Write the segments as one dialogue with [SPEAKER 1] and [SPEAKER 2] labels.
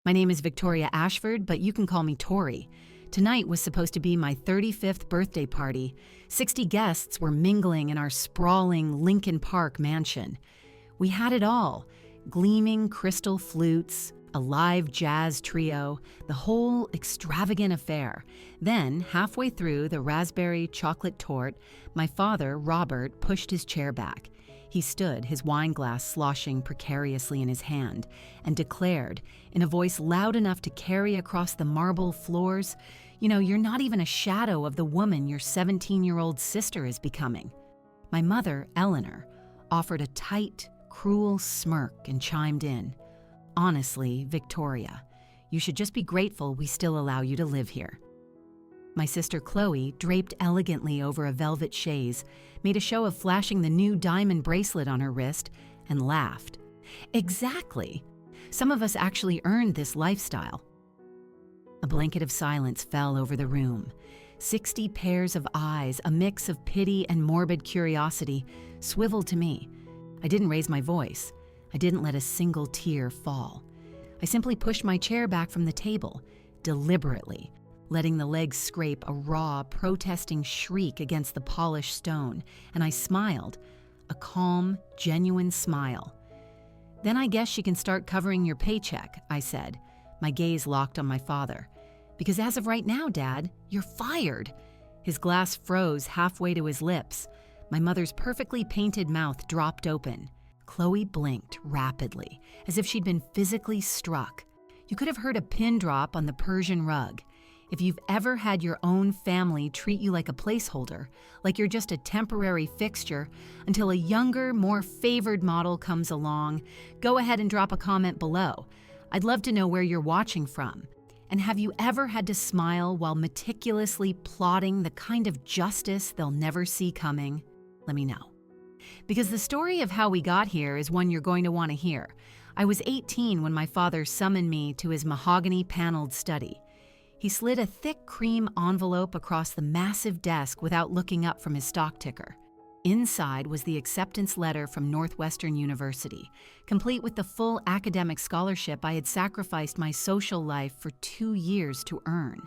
[SPEAKER 1] My name is Victoria Ashford, but you can call me Tori. Tonight was supposed to be my 35th birthday party. 60 guests were mingling in our sprawling Lincoln Park mansion. We had it all: gleaming crystal flutes, a live jazz trio, the whole extravagant affair. Then, halfway through the raspberry chocolate torte, my father, Robert, pushed his chair back. He stood, his wine glass sloshing precariously in his hand, and declared, in a voice loud enough to carry across the marble floors, "You're not even a shadow of the woman your 17-year-old sister is becoming." My mother, Eleanor, offered a tight, cruel smirk and chimed in, "Honestly, Victoria, you should just be grateful we still allow you to live here." My sister Chloe, draped elegantly over a velvet chaise, made a show of flashing the new diamond bracelet on her wrist and laughed. Exactly! Some of us actually earned this lifestyle. A blanket of silence fell over the room. 60 pairs of eyes, a mix of pity and morbid curiosity, swiveled to me. I didn't raise my voice. I didn't let a single tear fall. I simply pushed my chair back from the table, deliberately, letting the legs scrape a raw, protesting shriek against the polished stone, and I smiled, a calm, genuine smile. "Then I guess she can start covering your paycheck," I said, my gaze locked on my father. "Because as of right now, Dad, you're fired." His glass froze halfway to his lips. My mother's perfectly painted mouth dropped open. Chloe blinked rapidly, as if she'd been physically struck. You could have heard a pin drop on the Persian rug. If you've ever had your own family treat you like a placeholder, like you're just a temporary fixture until a younger, more favored model comes along, go ahead and drop a comment below. I'd love to know where you're watching from. And have you ever had to smile while meticulously plotting the kind of justice they'll never see coming? Let me know. Because the story of how we got here is one you're going to want to hear. I was 18 when my father summoned me to his mahogany-paneled study. He slid a thick cream envelope across the massive desk without looking up from his stock ticker. Inside was the acceptance letter from Northwestern University, complete with the full academic scholarship I had sacrificed my social life for 2 years to earn.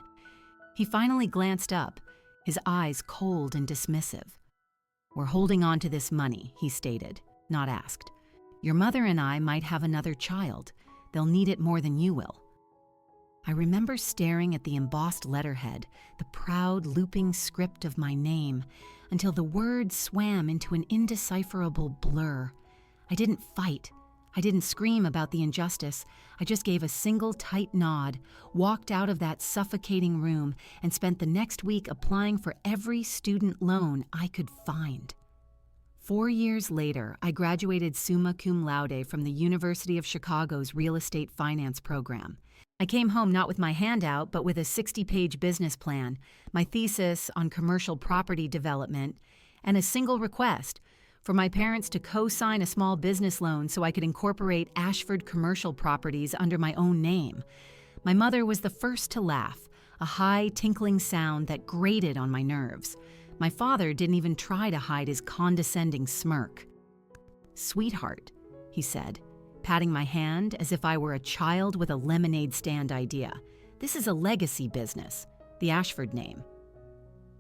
[SPEAKER 1] He finally glanced up, his eyes cold and dismissive. "We're holding on to this money," he stated, not asked. "Your mother and I might have another child. They'll need it more than you will." I remember staring at the embossed letterhead, the proud looping script of my name, until the words swam into an indecipherable blur. I didn't fight. I didn't scream about the injustice. I just gave a single tight nod, walked out of that suffocating room, and spent the next week applying for every student loan I could find. 4 years later, I graduated summa cum laude from the University of Chicago's Real Estate Finance program. I came home not with my hand out, but with a 60-page business plan, my thesis on commercial property development, and a single request for my parents to co-sign a small business loan so I could incorporate Ashford commercial properties under my own name. My mother was the first to laugh, a high, tinkling sound that grated on my nerves. My father didn't even try to hide his condescending smirk. "Sweetheart," he said, patting my hand as if I were a child with a lemonade stand idea. "This is a legacy business, the Ashford name.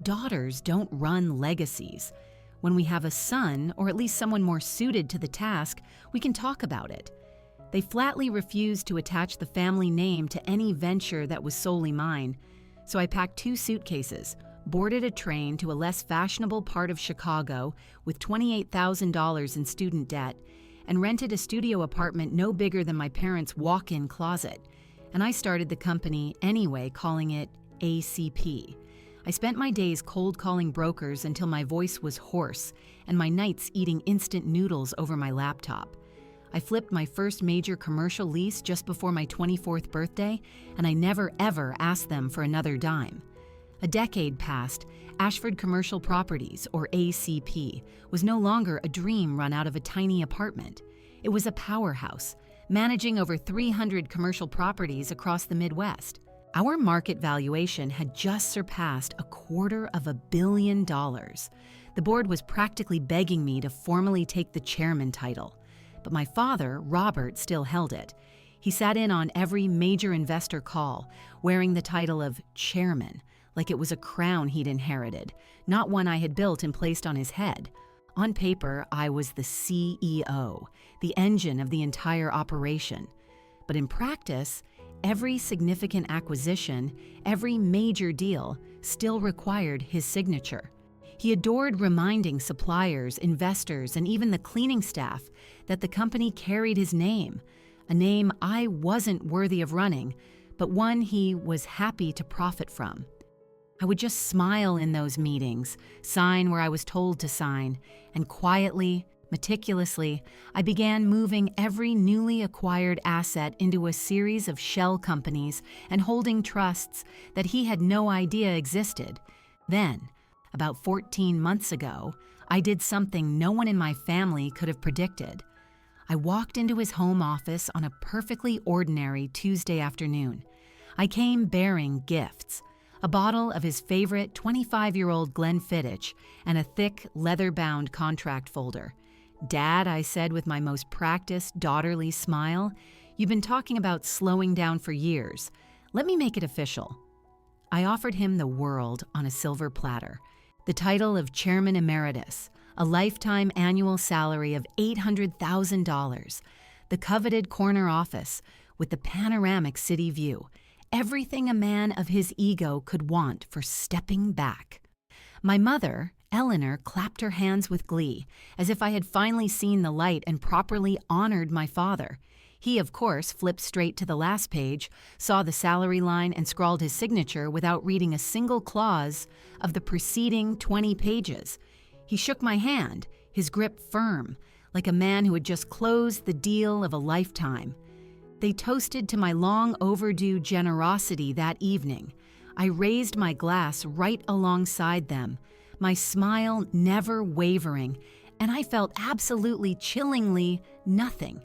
[SPEAKER 1] Daughters don't run legacies. When we have a son, or at least someone more suited to the task, we can talk about it." They flatly refused to attach the family name to any venture that was solely mine, so I packed 2 suitcases, boarded a train to a less fashionable part of Chicago with $28,000 in student debt, and rented a studio apartment no bigger than my parents' walk-in closet. And I started the company anyway, calling it ACP. I spent my days cold-calling brokers until my voice was hoarse, and my nights eating instant noodles over my laptop. I flipped my first major commercial lease just before my 24th birthday, and I never ever asked them for another dime. A decade passed. Ashford Commercial Properties, or ACP, was no longer a dream run out of a tiny apartment. It was a powerhouse, managing over 300 commercial properties across the Midwest. Our market valuation had just surpassed $250 million. The board was practically begging me to formally take the chairman title. But my father, Robert, still held it. He sat in on every major investor call, wearing the title of chairman, like it was a crown he'd inherited, not one I had built and placed on his head. On paper, I was the CEO, the engine of the entire operation. But in practice, every significant acquisition, every major deal, still required his signature. He adored reminding suppliers, investors, and even the cleaning staff that the company carried his name, a name I wasn't worthy of running, but one he was happy to profit from. I would just smile in those meetings, sign where I was told to sign, and quietly, meticulously, I began moving every newly acquired asset into a series of shell companies and holding trusts that he had no idea existed. Then, about 14 months ago, I did something no one in my family could have predicted. I walked into his home office on a perfectly ordinary Tuesday afternoon. I came bearing gifts: a bottle of his favorite 25-year-old Glenfiddich and a thick, leather-bound contract folder. "Dad," I said with my most practiced, daughterly smile, "you've been talking about slowing down for years. Let me make it official." I offered him the world on a silver platter: the title of Chairman Emeritus, a lifetime annual salary of $800,000, the coveted corner office with the panoramic city view, everything a man of his ego could want for stepping back. My mother, Eleanor, clapped her hands with glee, as if I had finally seen the light and properly honored my father. He, of course, flipped straight to the last page, saw the salary line, and scrawled his signature without reading a single clause of the preceding 20 pages. He shook my hand, his grip firm, like a man who had just closed the deal of a lifetime. They toasted to my long overdue generosity that evening. I raised my glass right alongside them, my smile never wavering, and I felt absolutely chillingly nothing.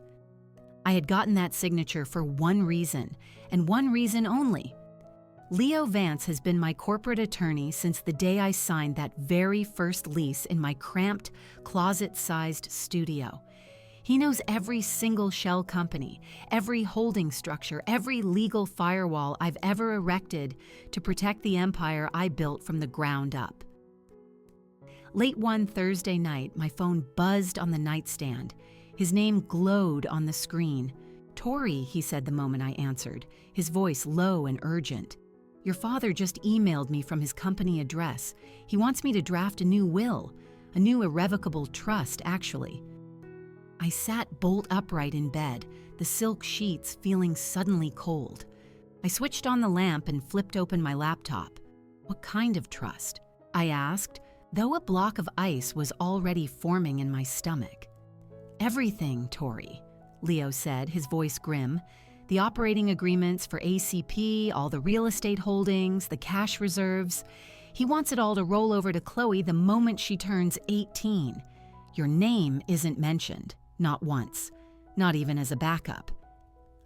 [SPEAKER 1] I had gotten that signature for one reason, and one reason only. Leo Vance has been my corporate attorney since the day I signed that very first lease in my cramped, closet-sized studio. He knows every single shell company, every holding structure, every legal firewall I've ever erected to protect the empire I built from the ground up. Late one Thursday night, my phone buzzed on the nightstand. His name glowed on the screen. "Tori," he said the moment I answered, his voice low and urgent. "Your father just emailed me from his company address. He wants me to draft a new will, a new irrevocable trust, actually." I sat bolt upright in bed, the silk sheets feeling suddenly cold. I switched on the lamp and flipped open my laptop. "What kind of trust?" I asked, though a block of ice was already forming in my stomach. "Everything, Tori," Leo said, his voice grim. "The operating agreements for ACP, all the real estate holdings, the cash reserves. He wants it all to roll over to Chloe the moment she turns 18. Your name isn't mentioned, not once, not even as a backup."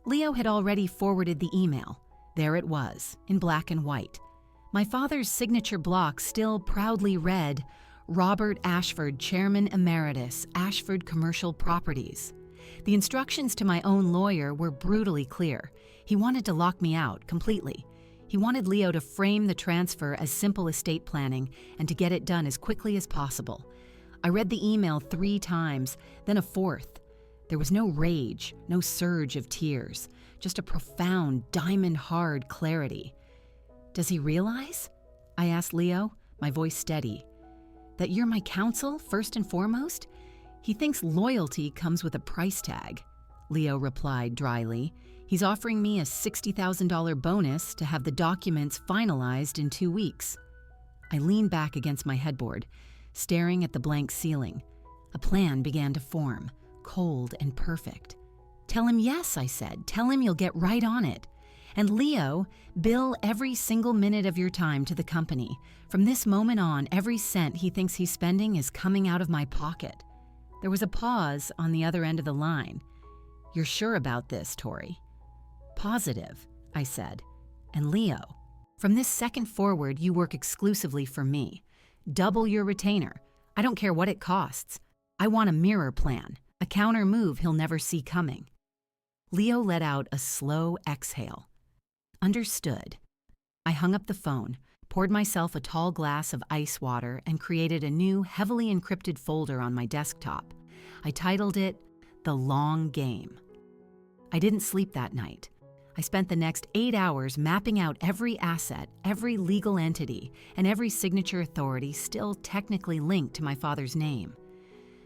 [SPEAKER 1] Leo had already forwarded the email. There it was, in black and white. My father's signature block still proudly read, "Robert Ashford, Chairman Emeritus, Ashford Commercial Properties." The instructions to my own lawyer were brutally clear. He wanted to lock me out completely. He wanted Leo to frame the transfer as simple estate planning and to get it done as quickly as possible. I read the email 3 times, then a 4th. There was no rage, no surge of tears, just a profound, diamond-hard clarity. "Does he realize?" I asked Leo, my voice steady. "That you're my counsel, first and foremost? He thinks loyalty comes with a price tag," Leo replied dryly. "He's offering me a $60,000 bonus to have the documents finalized in 2 weeks." I leaned back against my headboard, staring at the blank ceiling. A plan began to form, cold and perfect. "Tell him yes," I said. "Tell him you'll get right on it. And Leo, bill every single minute of your time to the company. From this moment on, every cent he thinks he's spending is coming out of my pocket." There was a pause on the other end of the line. "You're sure about this, Tori?" "Positive," I said. "And Leo, from this second forward, you work exclusively for me. Double your retainer. I don't care what it costs. I want a mirror plan, a counter move he'll never see coming." Leo let out a slow exhale. Understood. I hung up the phone, poured myself a tall glass of ice water, and created a new, heavily encrypted folder on my desktop. I titled it, The Long Game. I didn't sleep that night. I spent the next 8 hours mapping out every asset, every legal entity, and every signature authority still technically linked to my father's name.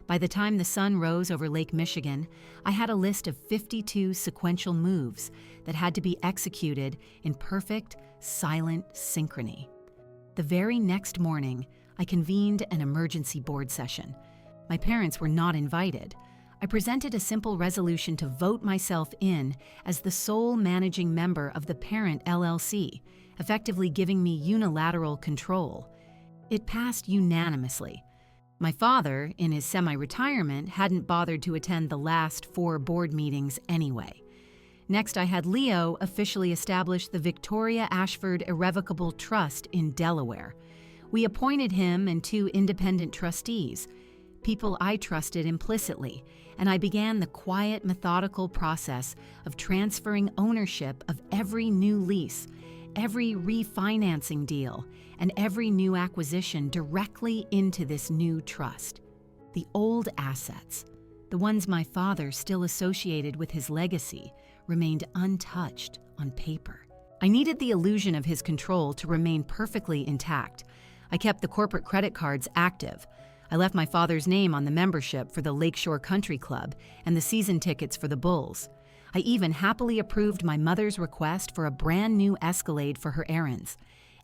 [SPEAKER 1] By the time the sun rose over Lake Michigan, I had a list of 52 sequential moves that had to be executed in perfect, silent synchrony. The very next morning, I convened an emergency board session. My parents were not invited. I presented a simple resolution to vote myself in as the sole managing member of the parent LLC, effectively giving me unilateral control. It passed unanimously. My father, in his semi-retirement, hadn't bothered to attend the last 4 board meetings anyway. Next, I had Leo officially establish the Victoria Ashford Irrevocable Trust in Delaware. We appointed him and 2 independent trustees, people I trusted implicitly, and I began the quiet, methodical process of transferring ownership of every new lease, every refinancing deal, and every new acquisition directly into this new trust. The old assets, the ones my father still associated with his legacy, remained untouched on paper. I needed the illusion of his control to remain perfectly intact. I kept the corporate credit cards active. I left my father's name on the membership for the Lakeshore Country Club and the season tickets for the Bulls. I even happily approved my mother's request for a brand new Escalade for her errands.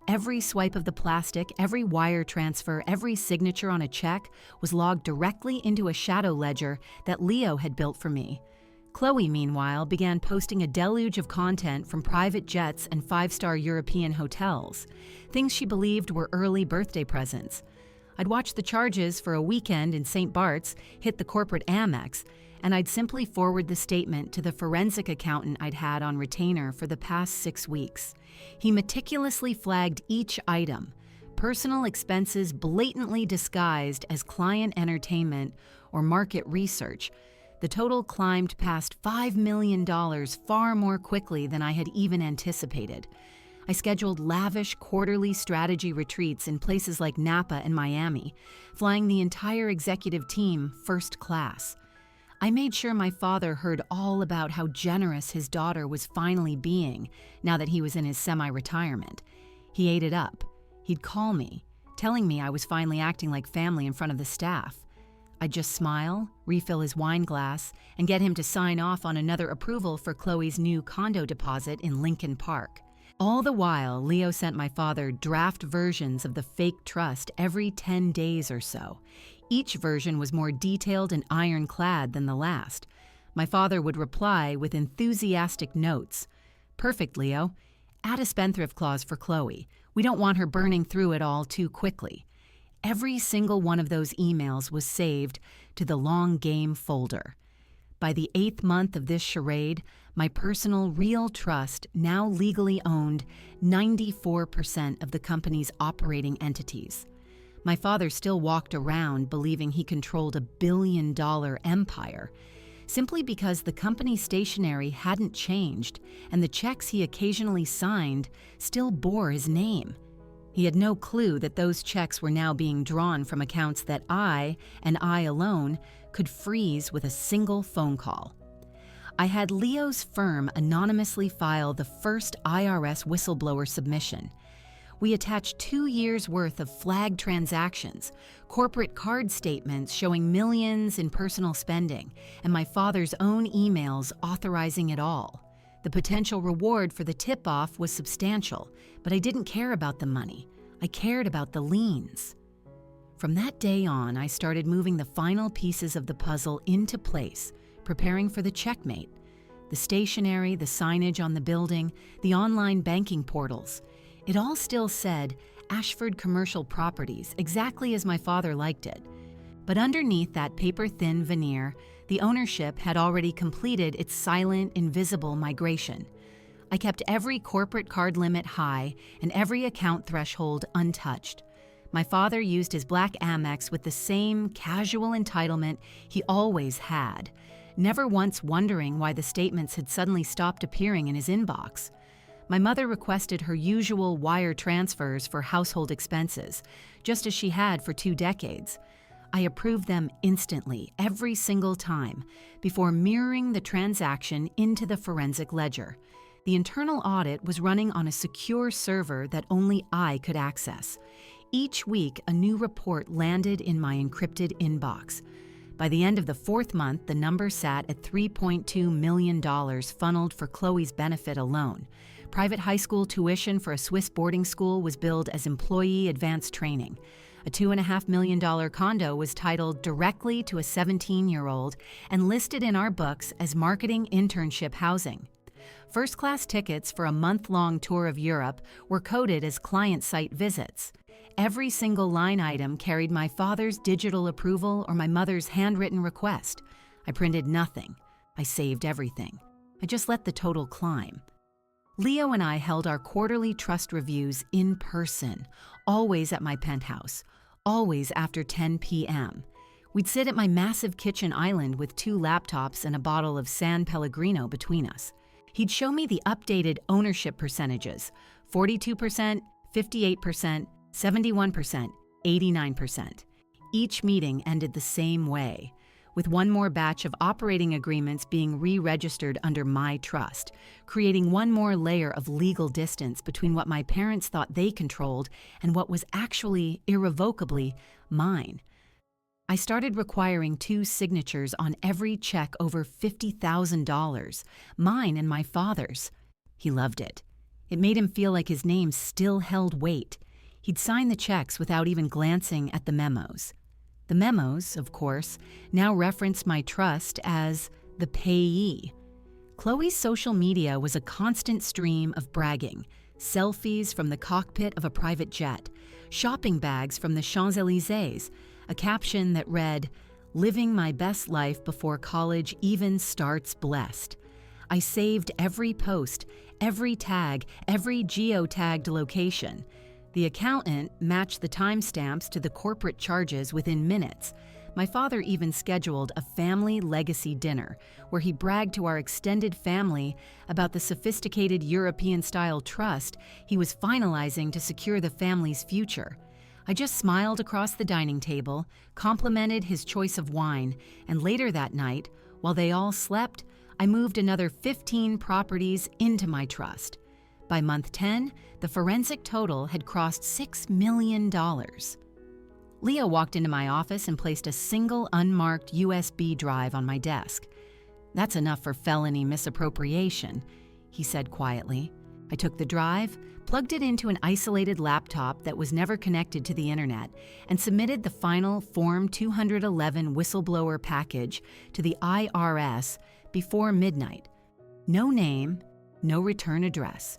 [SPEAKER 1] Every swipe of the plastic, every wire transfer, every signature on a check was logged directly into a shadow ledger that Leo had built for me. Chloe, meanwhile, began posting a deluge of content from private jets and 5-star European hotels, things she believed were early birthday presents. I'd watch the charges for a weekend in St. Bart's hit the corporate Amex, and I'd simply forward the statement to the forensic accountant I'd had on retainer for the past 6 weeks. He meticulously flagged each item, personal expenses blatantly disguised as client entertainment or market research. The total climbed past $5 million far more quickly than I had even anticipated. I scheduled lavish quarterly strategy retreats in places like Napa and Miami, flying the entire executive team first class. I made sure my father heard all about how generous his daughter was finally being now that he was in his semi-retirement. He ate it up. He'd call me, telling me I was finally acting like family in front of the staff. I'd just smile, refill his wine glass, and get him to sign off on another approval for Chloe's new condo deposit in Lincoln Park. All the while, Leo sent my father draft versions of the fake trust every 10 days or so. Each version was more detailed and ironclad than the last. My father would reply with enthusiastic notes. "Perfect, Leo. Add a spendthrift clause for Chloe. We don't want her burning through it all too quickly." Every single one of those emails was saved to the long game folder. By the 8th month of this charade, my personal real trust now legally owned 94% of the company's operating entities. My father still walked around believing he controlled a billion-dollar empire, simply because the company stationery hadn't changed and the checks he occasionally signed still bore his name. He had no clue that those checks were now being drawn from accounts that I, and I alone, could freeze with a single phone call. I had Leo's firm anonymously file the first IRS whistleblower submission. We attached 2 years' worth of flagged transactions, corporate card statements showing millions in personal spending, and my father's own emails authorizing it all. The potential reward for the tip-off was substantial, but I didn't care about the money. I cared about the liens. From that day on, I started moving the final pieces of the puzzle into place, preparing for the checkmate. The stationery, the signage on the building, the online banking portals. It all still said Ashford Commercial Properties, exactly as my father liked it. But underneath that paper-thin veneer, the ownership had already completed its silent, invisible migration. I kept every corporate card limit high and every account threshold untouched. My father used his black Amex with the same casual entitlement he always had. never once wondering why the statements had suddenly stopped appearing in his inbox. My mother requested her usual wire transfers for household expenses, just as she had for 2 decades. I approved them instantly, every single time, before mirroring the transaction into the forensic ledger. The internal audit was running on a secure server that only I could access. Each week, a new report landed in my encrypted inbox. By the end of the 4th month, the number sat at $3.2 million funneled for Chloe's benefit alone. Private high school tuition for a Swiss boarding school was billed as employee advanced training. A $2.5 million condo was titled directly to a 17-year-old and listed in our books as marketing internship housing. First-class tickets for a month-long tour of Europe were coded as client site visits. Every single line item carried my father's digital approval or my mother's handwritten request. I printed nothing. I saved everything. I just let the total climb. Leo and I held our quarterly trust reviews in person, always at my penthouse, always after 10 p.m. We'd sit at my massive kitchen island with 2 laptops and a bottle of San Pellegrino between us. He'd show me the updated ownership percentages: 42%, 58%, 71%, 89%. Each meeting ended the same way, with one more batch of operating agreements being re-registered under my trust, creating one more layer of legal distance between what my parents thought they controlled and what was actually, irrevocably, mine. I started requiring 2 signatures on every check over $50,000, mine and my father's. He loved it. It made him feel like his name still held weight. He'd sign the checks without even glancing at the memos. The memos, of course, now referenced my trust as the payee. Chloe's social media was a constant stream of bragging: selfies from the cockpit of a private jet, shopping bags from the Champs-Élysées, a caption that read, "Living my best life before college even starts blessed." I saved every post, every tag, every geotagged location. The accountant matched the timestamps to the corporate charges within minutes. My father even scheduled a family legacy dinner where he bragged to our extended family about the sophisticated European-style trust he was finalizing to secure the family's future. I just smiled across the dining table, complimented his choice of wine, and later that night, while they all slept, I moved another 15 properties into my trust. By month 10, the forensic total had crossed $6 million. Leo walked into my office and placed a single unmarked USB drive on my desk. "That's enough for felony misappropriation," he said quietly. I took the drive, plugged it into an isolated laptop that was never connected to the internet, and submitted the final Form 211 whistleblower package to the IRS before midnight. No name, no return address.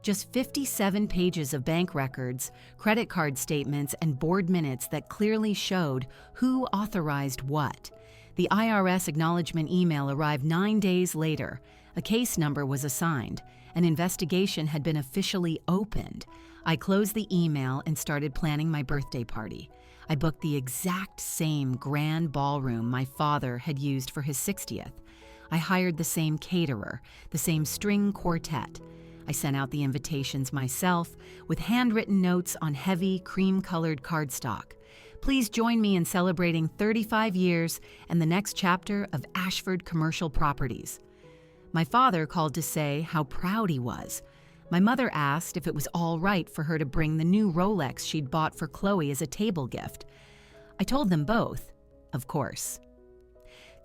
[SPEAKER 1] Just 57 pages of bank records, credit card statements, and board minutes that clearly showed who authorized what. The IRS acknowledgement email arrived 9 days later. A case number was assigned. An investigation had been officially opened. I closed the email and started planning my birthday party. I booked the exact same grand ballroom my father had used for his 60th. I hired the same caterer, the same string quartet. I sent out the invitations myself with handwritten notes on heavy, cream-colored cardstock. Please join me in celebrating 35 years and the next chapter of Ashford Commercial Properties. My father called to say how proud he was. My mother asked if it was all right for her to bring the new Rolex she'd bought for Chloe as a table gift. I told them both, of course.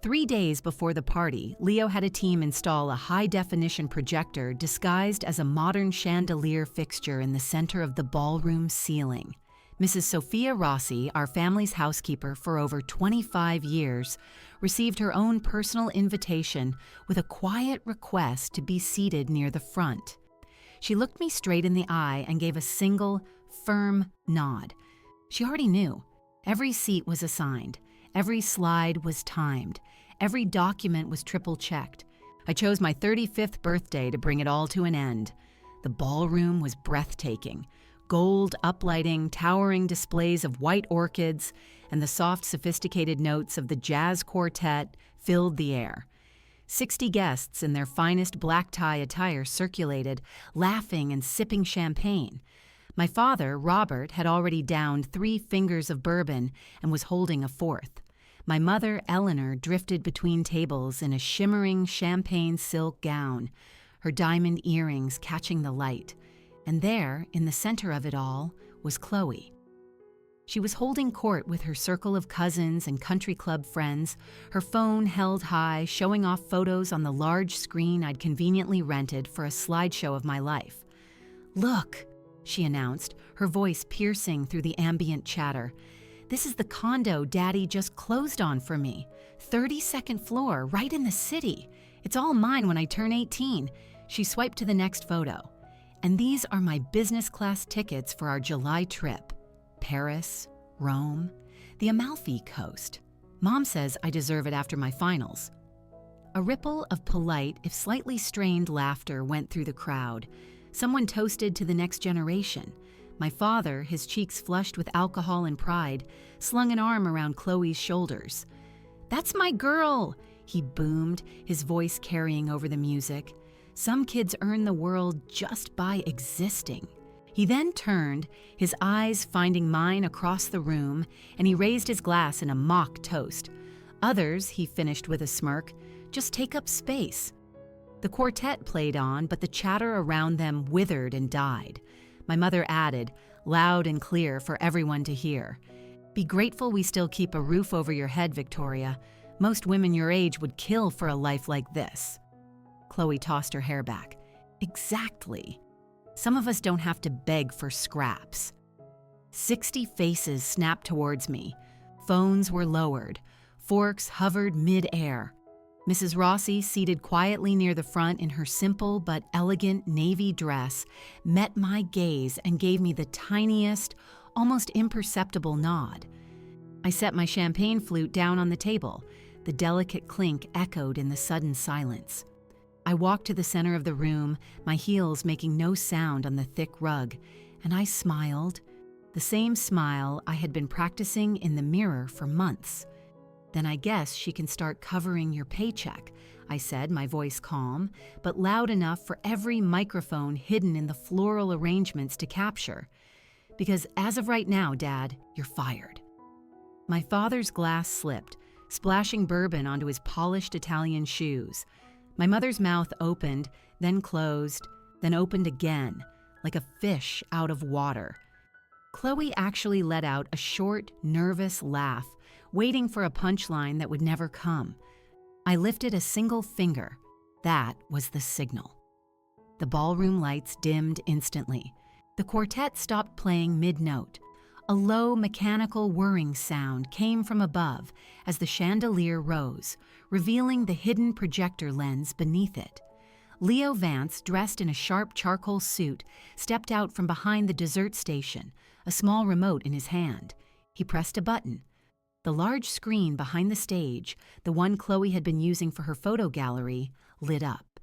[SPEAKER 1] 3 days before the party, Leo had a team install a high-definition projector disguised as a modern chandelier fixture in the center of the ballroom ceiling. Mrs. Sophia Rossi, our family's housekeeper for over 25 years, received her own personal invitation with a quiet request to be seated near the front. She looked me straight in the eye and gave a single, firm nod. She already knew. Every seat was assigned. Every slide was timed. Every document was triple-checked. I chose my 35th birthday to bring it all to an end. The ballroom was breathtaking. Gold uplighting, towering displays of white orchids, and the soft, sophisticated notes of the jazz quartet filled the air. 60 guests in their finest black tie attire circulated, laughing and sipping champagne. My father, Robert, had already downed 3 fingers of bourbon and was holding a 4th. My mother, Eleanor, drifted between tables in a shimmering champagne silk gown, her diamond earrings catching the light. And there, in the center of it all, was Chloe. She was holding court with her circle of cousins and country club friends, her phone held high, showing off photos on the large screen I'd conveniently rented for a slideshow of my life. "Look," she announced, her voice piercing through the ambient chatter. "This is the condo Daddy just closed on for me. 32nd floor, right in the city. It's all mine when I turn 18. She swiped to the next photo. "And these are my business class tickets for our July trip. Paris, Rome, the Amalfi Coast. Mom says I deserve it after my finals." A ripple of polite, if slightly strained laughter went through the crowd. Someone toasted to the next generation. My father, his cheeks flushed with alcohol and pride, slung an arm around Chloe's shoulders. "That's my girl," he boomed, his voice carrying over the music. "Some kids earn the world just by existing." He then turned, his eyes finding mine across the room, and he raised his glass in a mock toast. "Others," he finished with a smirk, "just take up space." The quartet played on, but the chatter around them withered and died. My mother added, loud and clear for everyone to hear, "Be grateful we still keep a roof over your head, Victoria. Most women your age would kill for a life like this." Chloe tossed her hair back. "Exactly. Some of us don't have to beg for scraps." 60 faces snapped towards me. Phones were lowered. Forks hovered mid-air. Mrs. Rossi, seated quietly near the front in her simple but elegant navy dress, met my gaze and gave me the tiniest, almost imperceptible nod. I set my champagne flute down on the table. The delicate clink echoed in the sudden silence. I walked to the center of the room, my heels making no sound on the thick rug, and I smiled, the same smile I had been practicing in the mirror for months. "Then I guess she can start covering your paycheck," I said, my voice calm, but loud enough for every microphone hidden in the floral arrangements to capture. "Because as of right now, Dad, you're fired." My father's glass slipped, splashing bourbon onto his polished Italian shoes. My mother's mouth opened, then closed, then opened again, like a fish out of water. Chloe actually let out a short, nervous laugh, waiting for a punchline that would never come. I lifted a single finger. That was the signal. The ballroom lights dimmed instantly. The quartet stopped playing mid-note. A low, mechanical whirring sound came from above as the chandelier rose, revealing the hidden projector lens beneath it. Leo Vance, dressed in a sharp charcoal suit, stepped out from behind the dessert station, a small remote in his hand. He pressed a button. The large screen behind the stage, the one Chloe had been using for her photo gallery, lit up.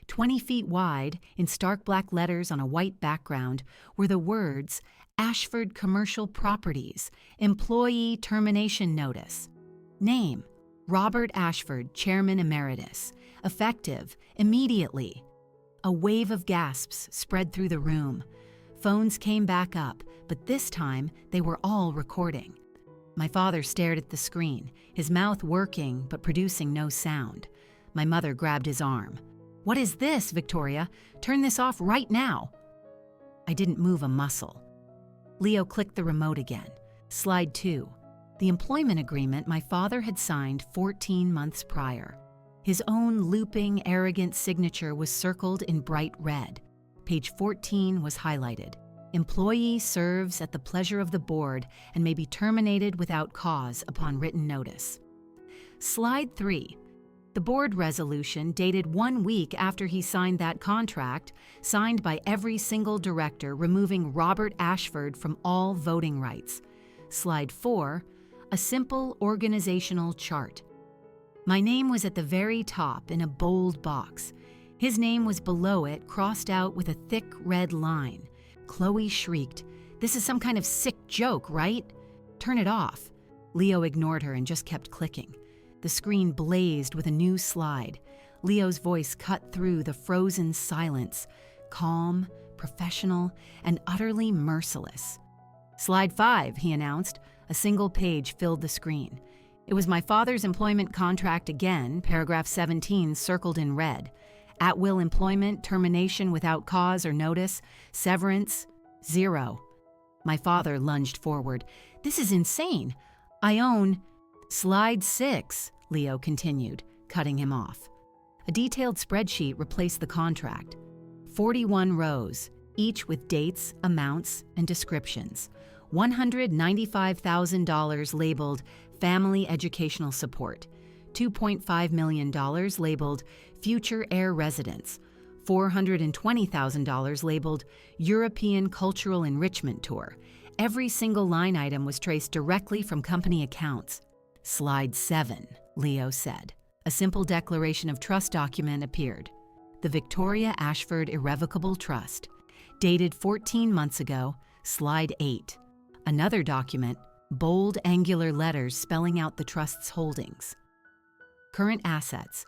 [SPEAKER 1] 20 feet wide, in stark black letters on a white background, were the words, "Ashford Commercial Properties, Employee Termination Notice." Name, Robert Ashford, Chairman Emeritus. Effective, immediately. A wave of gasps spread through the room. Phones came back up, but this time they were all recording. My father stared at the screen, his mouth working but producing no sound. My mother grabbed his arm. "What is this, Victoria? Turn this off right now." I didn't move a muscle. Leo clicked the remote again. Slide 2. The employment agreement my father had signed 14 months prior. His own looping, arrogant signature was circled in bright red. Page 14 was highlighted. Employee serves at the pleasure of the board and may be terminated without cause upon written notice. Slide 3. The board resolution, dated 1 week after he signed that contract, signed by every single director, removing Robert Ashford from all voting rights. Slide 4. A simple organizational chart. My name was at the very top in a bold box. His name was below it, crossed out with a thick red line. Chloe shrieked, "This is some kind of sick joke, right? Turn it off." Leo ignored her and just kept clicking. The screen blazed with a new slide. Leo's voice cut through the frozen silence, calm, professional, and utterly merciless. "Slide 5, he announced. A single page filled the screen. It was my father's employment contract again, paragraph 17 circled in red. At-will employment, termination without cause or notice, severance, 0. My father lunged forward. "This is insane. I own—" "Slide 6, Leo continued, cutting him off. A detailed spreadsheet replaced the contract. 41 rows, each with dates, amounts, and descriptions. $195,000 labeled Family Educational Support. $2.5 million labeled Future Heir Residence. $420,000 labeled European Cultural Enrichment Tour. Every single line item was traced directly from company accounts. "Slide 7, Leo said. A simple declaration of trust document appeared. The Victoria Ashford Irrevocable Trust. Dated 14 months ago, slide 8. Another document, bold angular letters spelling out the trust's holdings. Current assets,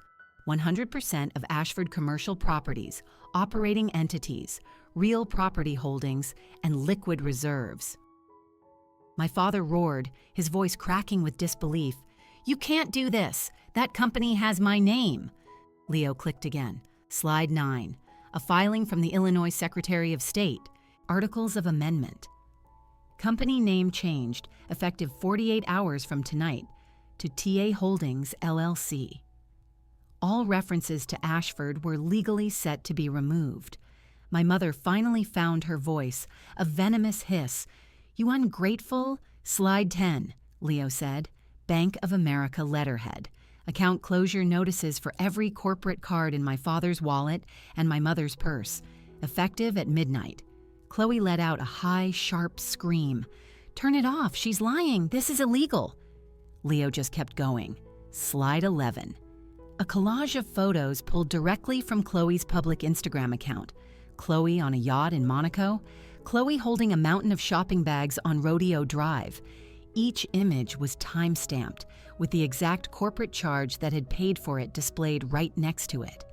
[SPEAKER 1] 100% of Ashford commercial properties, operating entities, real property holdings, and liquid reserves." My father roared, his voice cracking with disbelief. "You can't do this. That company has my name." Leo clicked again. Slide 9. A filing from the Illinois Secretary of State. Articles of Amendment. Company name changed, effective 48 hours from tonight, to TA Holdings, LLC. All references to Ashford were legally set to be removed. My mother finally found her voice, a venomous hiss. "You ungrateful—" "Slide 10, Leo said. Bank of America letterhead. Account closure notices for every corporate card in my father's wallet and my mother's purse. Effective at midnight." Chloe let out a high, sharp scream. "Turn it off. She's lying. This is illegal." Leo just kept going. Slide 11. A collage of photos pulled directly from Chloe's public Instagram account. Chloe on a yacht in Monaco. Chloe holding a mountain of shopping bags on Rodeo Drive. Each image was time-stamped, with the exact corporate charge that had paid for it displayed right next to it.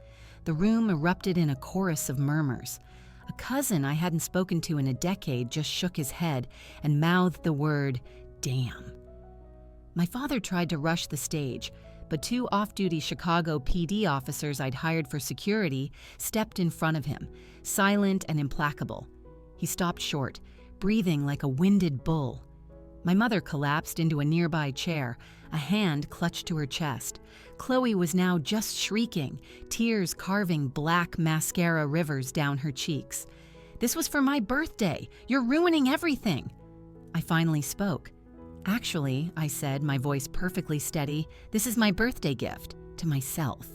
[SPEAKER 1] The room erupted in a chorus of murmurs. A cousin I hadn't spoken to in a decade just shook his head and mouthed the word, "Damn." My father tried to rush the stage, but 2 off-duty Chicago PD officers I'd hired for security stepped in front of him, silent and implacable. He stopped short, breathing like a winded bull. My mother collapsed into a nearby chair, a hand clutched to her chest. Chloe was now just shrieking, tears carving black mascara rivers down her cheeks. "This was for my birthday. You're ruining everything." I finally spoke. "Actually," I said, my voice perfectly steady, "this is my birthday gift to myself."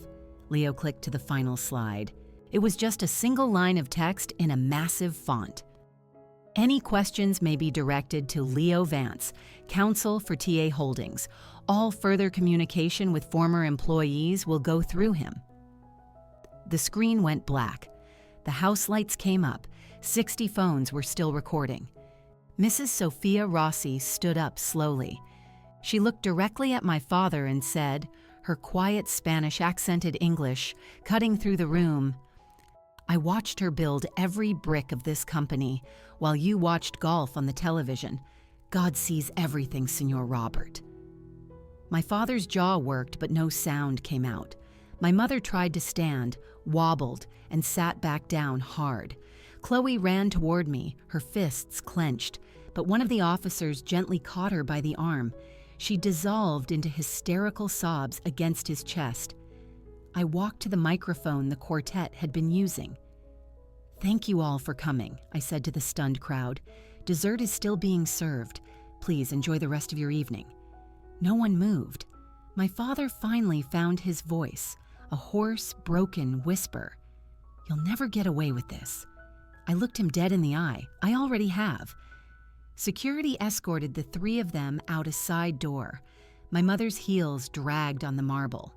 [SPEAKER 1] Leo clicked to the final slide. It was just a single line of text in a massive font. "Any questions may be directed to Leo Vance, counsel for TA Holdings. All further communication with former employees will go through him." The screen went black. The house lights came up. 60 phones were still recording. Mrs. Sophia Rossi stood up slowly. She looked directly at my father and said, her quiet Spanish-accented English cutting through the room, "I watched her build every brick of this company while you watched golf on the television. God sees everything, Senor Robert." My father's jaw worked, but no sound came out. My mother tried to stand, wobbled, and sat back down hard. Chloe ran toward me, her fists clenched, but one of the officers gently caught her by the arm. She dissolved into hysterical sobs against his chest. I walked to the microphone the quartet had been using. "Thank you all for coming," I said to the stunned crowd. "Dessert is still being served. Please enjoy the rest of your evening." No one moved. My father finally found his voice, a hoarse, broken whisper. "You'll never get away with this." I looked him dead in the eye. "I already have." Security escorted the 3 of them out a side door. My mother's heels dragged on the marble.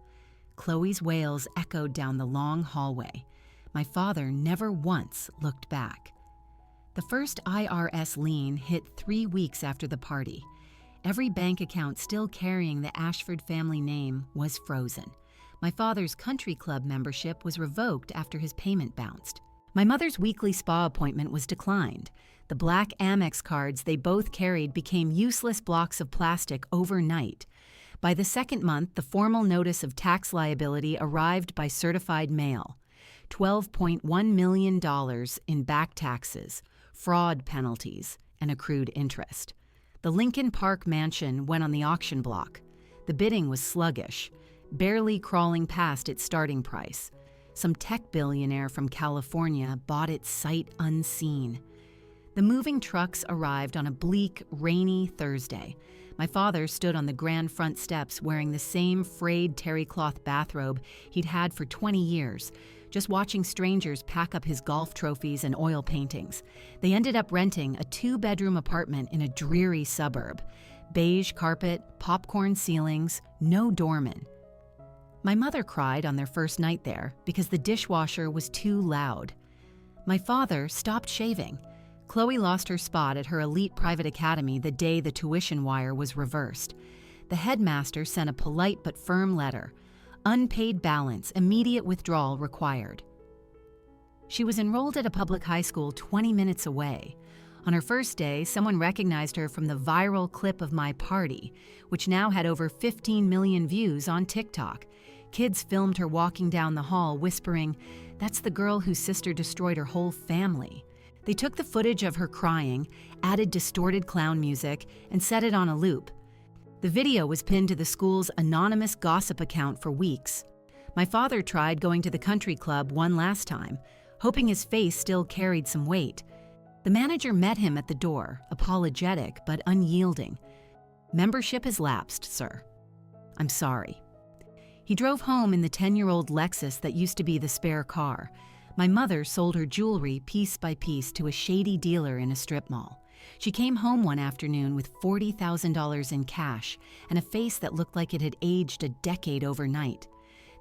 [SPEAKER 1] Chloe's wails echoed down the long hallway. My father never once looked back. The first IRS lien hit 3 weeks after the party. Every bank account still carrying the Ashford family name was frozen. My father's country club membership was revoked after his payment bounced. My mother's weekly spa appointment was declined. The black Amex cards they both carried became useless blocks of plastic overnight. By the second month, the formal notice of tax liability arrived by certified mail. $12.1 million in back taxes, fraud penalties, and accrued interest. The Lincoln Park mansion went on the auction block. The bidding was sluggish, barely crawling past its starting price. Some tech billionaire from California bought it sight unseen. The moving trucks arrived on a bleak, rainy Thursday. My father stood on the grand front steps wearing the same frayed terry cloth bathrobe he'd had for 20 years, just watching strangers pack up his golf trophies and oil paintings. They ended up renting a 2-bedroom apartment in a dreary suburb. Beige carpet, popcorn ceilings, no doorman. My mother cried on their first night there because the dishwasher was too loud. My father stopped shaving. Chloe lost her spot at her elite private academy the day the tuition wire was reversed. The headmaster sent a polite but firm letter. Unpaid balance, immediate withdrawal required. She was enrolled at a public high school 20 minutes away. On her first day, someone recognized her from the viral clip of my party, which now had over 15 million views on TikTok. Kids filmed her walking down the hall whispering, "That's the girl whose sister destroyed her whole family." They took the footage of her crying, added distorted clown music, and set it on a loop. The video was pinned to the school's anonymous gossip account for weeks. My father tried going to the country club one last time, hoping his face still carried some weight. The manager met him at the door, apologetic but unyielding. "Membership has lapsed, sir." "I'm sorry." He drove home in the 10-year-old Lexus that used to be the spare car. My mother sold her jewelry piece by piece to a shady dealer in a strip mall. She came home one afternoon with $40,000 in cash and a face that looked like it had aged a decade overnight.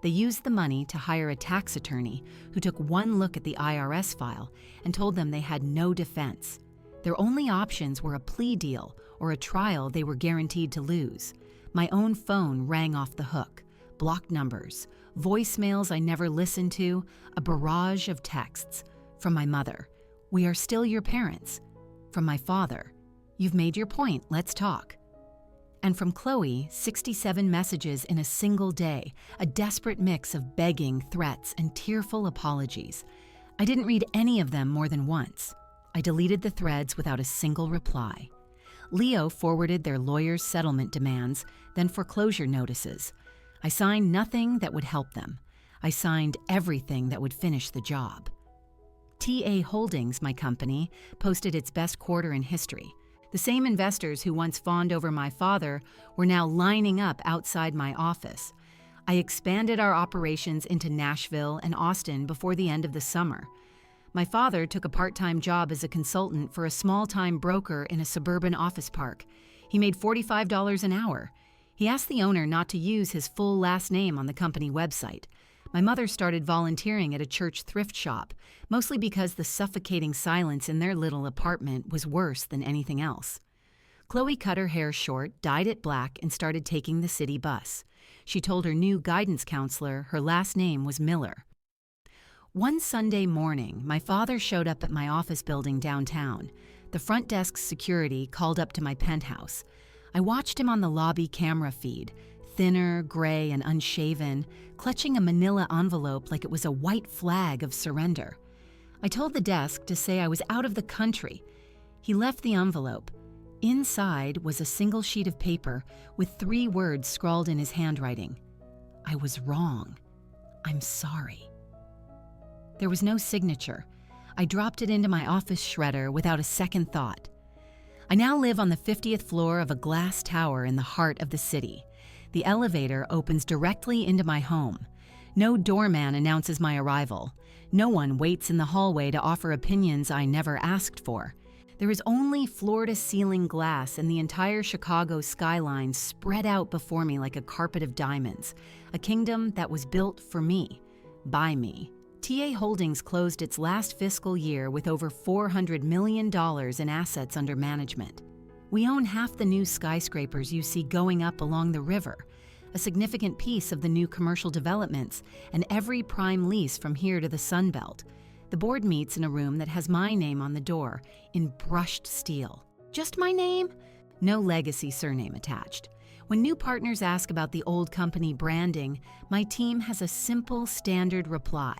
[SPEAKER 1] They used the money to hire a tax attorney who took one look at the IRS file and told them they had no defense. Their only options were a plea deal or a trial they were guaranteed to lose. My own phone rang off the hook. Blocked numbers, voicemails I never listened to, a barrage of texts. From my mother, "We are still your parents." From my father, "You've made your point, let's talk." And from Chloe, 67 messages in a single day, a desperate mix of begging, threats, and tearful apologies. I didn't read any of them more than once. I deleted the threads without a single reply. Leo forwarded their lawyer's settlement demands, then foreclosure notices. I signed nothing that would help them. I signed everything that would finish the job. TA Holdings, my company, posted its best quarter in history. The same investors who once fawned over my father were now lining up outside my office. I expanded our operations into Nashville and Austin before the end of the summer. My father took a part-time job as a consultant for a small-time broker in a suburban office park. He made $45 an hour. He asked the owner not to use his full last name on the company website. My mother started volunteering at a church thrift shop, mostly because the suffocating silence in their little apartment was worse than anything else. Chloe cut her hair short, dyed it black, and started taking the city bus. She told her new guidance counselor her last name was Miller. One Sunday morning, my father showed up at my office building downtown. The front desk's security called up to my penthouse. I watched him on the lobby camera feed, thinner, gray, and unshaven, clutching a manila envelope like it was a white flag of surrender. I told the desk to say I was out of the country. He left the envelope. Inside was a single sheet of paper with 3 words scrawled in his handwriting. "I was wrong. I'm sorry." There was no signature. I dropped it into my office shredder without a second thought. I now live on the 50th floor of a glass tower in the heart of the city. The elevator opens directly into my home. No doorman announces my arrival. No one waits in the hallway to offer opinions I never asked for. There is only floor-to-ceiling glass and the entire Chicago skyline spread out before me like a carpet of diamonds, a kingdom that was built for me, by me. TA Holdings closed its last fiscal year with over $400 million in assets under management. We own half the new skyscrapers you see going up along the river, a significant piece of the new commercial developments, and every prime lease from here to the Sun Belt. The board meets in a room that has my name on the door in brushed steel. Just my name? No legacy surname attached. When new partners ask about the old company branding, my team has a simple, standard reply.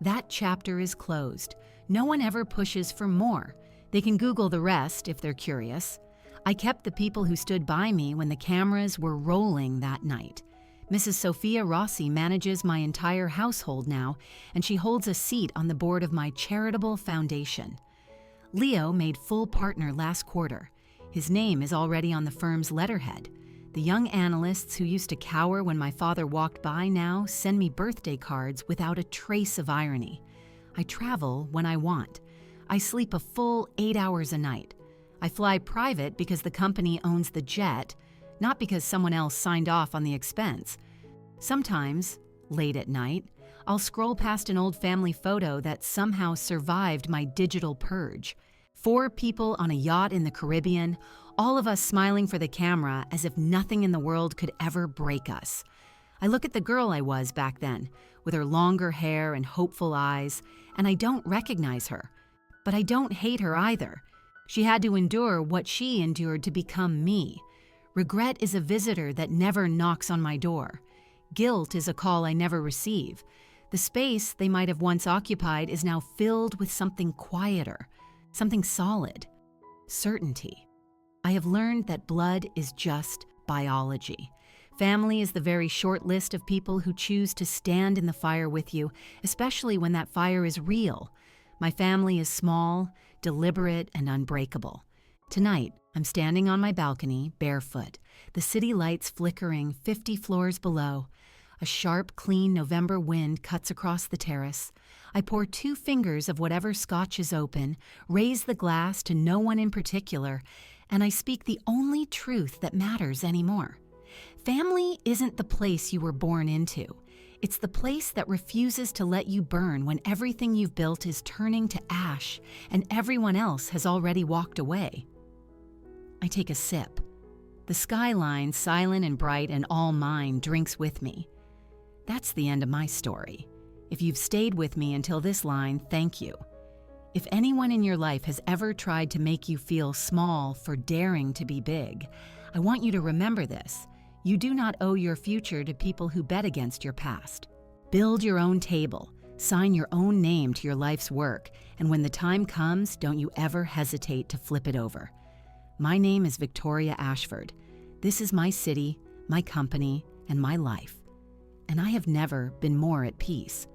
[SPEAKER 1] That chapter is closed. No one ever pushes for more. They can Google the rest if they're curious. I kept the people who stood by me when the cameras were rolling that night. Mrs. Sophia Rossi manages my entire household now, and she holds a seat on the board of my charitable foundation. Leo made full partner last quarter. His name is already on the firm's letterhead. The young analysts who used to cower when my father walked by now send me birthday cards without a trace of irony. I travel when I want. I sleep a full 8 hours a night. I fly private because the company owns the jet, not because someone else signed off on the expense. Sometimes, late at night, I'll scroll past an old family photo that somehow survived my digital purge. 4 people on a yacht in the Caribbean, all of us smiling for the camera as if nothing in the world could ever break us. I look at the girl I was back then, with her longer hair and hopeful eyes, and I don't recognize her. But I don't hate her either. She had to endure what she endured to become me. Regret is a visitor that never knocks on my door. Guilt is a call I never receive. The space they might have once occupied is now filled with something quieter, something solid. Certainty. I have learned that blood is just biology. Family is the very short list of people who choose to stand in the fire with you, especially when that fire is real. My family is small, deliberate, and unbreakable. Tonight, I'm standing on my balcony, barefoot, the city lights flickering 50 floors below. A sharp, clean November wind cuts across the terrace. I pour 2 fingers of whatever scotch is open, raise the glass to no one in particular, and I speak the only truth that matters anymore. Family isn't the place you were born into. It's the place that refuses to let you burn when everything you've built is turning to ash and everyone else has already walked away. I take a sip. The skyline, silent and bright and all mine, drinks with me. That's the end of my story. If you've stayed with me until this line, thank you. If anyone in your life has ever tried to make you feel small for daring to be big, I want you to remember this. You do not owe your future to people who bet against your past. Build your own table, sign your own name to your life's work, and when the time comes, don't you ever hesitate to flip it over. My name is Victoria Ashford. This is my city, my company, and my life. And I have never been more at peace.